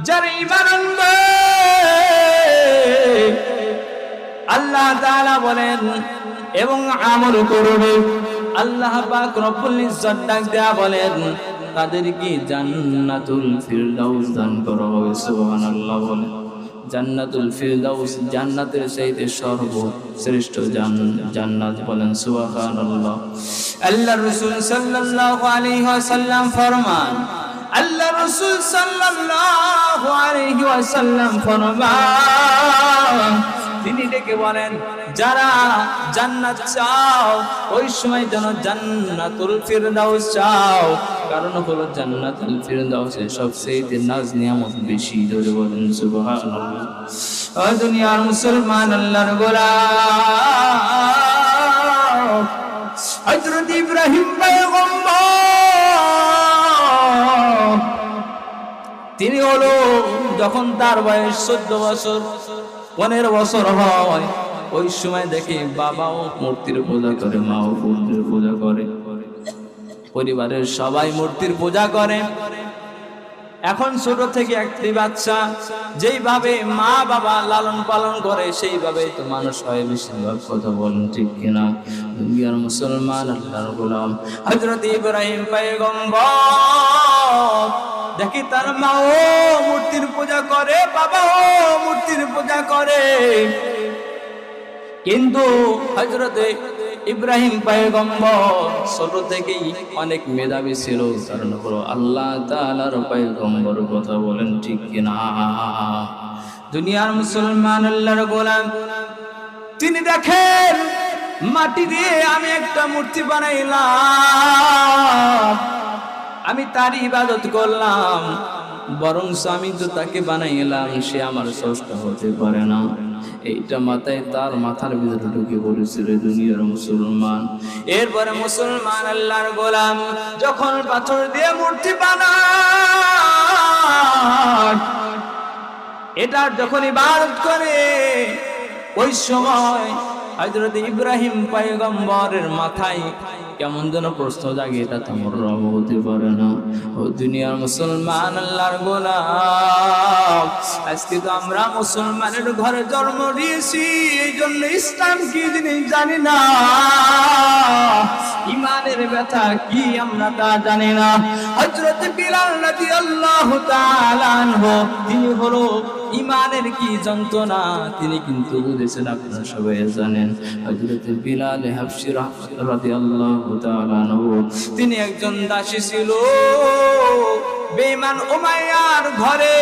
যারা ঈমান আনবে আল্লাহ তাআলা বলেন এবং আমল করবে, আল্লাহ পাক রব্বুল ইজ্জত ডাক দেয়া বলেন তাদেরকে জান্নাতুল ফিরদাউস দান করা হবে। সুবহানাল্লাহ বলেন। জান্নাতুল ফিরদাউস জান্নাতের চাইতে সর্বশ্রেষ্ঠ জান্নাত, বলেন সুবহানাল্লাহ। আল্লাহ রাসূল সাল্লাল্লাহু আলাইহি ওয়াসাল্লাম ফরমান, আল্লাহ রাসূল সাল্লাল্লাহু আলাইহি ওয়াসাল্লাম ফরমান, তিনি ডেকে বলেন যারা জান্নাত চাও ওই সময় যেন জান্নাতুল ফিরদাউস চাও, কারণ হলো জান্নাতুল ফিরদাউসে সবচেয়ে নাজ নিয়ামত বেশি। ধরে বলেন সুবহানাল্লাহ। ও দুনিয়ার মুসলমান আল্লাহর গোলাম, হযরত ইব্রাহিম পয়গম্বর তিনি হলো যখন তার বয়স 14 বছর 15 বছর হয়, ওই সময় দেখে বাবাও মূর্তির পূজা করে, মাও মূর্তির পূজা করে, পরিবারের সবাই মূর্তির পূজা করে। এখন ছোট থেকে একটি বাচ্চা যেইভাবে মা বাবা লালন পালন করে সেইভাবে তো মানুষ হয় বেশিরভাগ। কথা বলেন ঠিক কিনা? দুনিয়ার মুসলমান আল্লাহর গোলাম হযরত ইব্রাহিম পয়গম্বর দেখি তার মাও মূর্তির পূজা করে, বাবাও মূর্তির পূজা করে, কিন্তু হযরত ইব্রাহিম পয়গম্বর ছোট থেকেই অনেক মেধাবী ছিল, কারণ হলো আল্লাহ তাআলার পয়গম্বর। কথা বলেন ঠিক কিনা? দুনিয়ার মুসলমান আল্লাহর গোলাম তিনি দেখেন মাটি দিয়ে আমি একটা মূর্তি বানাইলাম, আমি তার ইবাদত করলাম, বরং আমি তো তাকে বানাইলাম, সে আমার স্রষ্টা হতে পারে না। এইটা মাথায় তার মাথার ভিতরে ঢুকে পড়েছিল দুনিয়ার মুসলমান। এরপরে মুসলমান আল্লাহর গোলাম যখন পাথর দিয়ে মূর্তি বানায়, এটার যখন ইবাদত করে, ওই সময় হযরত ইব্রাহিম পয়গম্বরের মাথায় কেমন যেন প্রশ্ন জাগে, এটা তোমার রব হতে পারে না। ও দুনিয়ার মুসলমান আল্লাহর গোলাম, আজকে তো আমরা মুসলমানের ঘরে জন্ম নিয়েছি, এই জন্য ইসলাম কি জিনিস জানি না, ইমানের ব্যথা কি আমরা তা জানি না। হযরত বিলাল রাদিয়াল্লাহু তাআলা আনহু তিনি হলো ইমানের কি যন্ত্রণা তিনি কিন্তু বুঝেছেন, আপনারা সবাই জানেন। হযরত বিলাল হাবশী রাদিয়াল্লাহু তাআলা আনহু তিনি একজন দাসী ছিল, বেঈমান উমাইয়ার ঘরে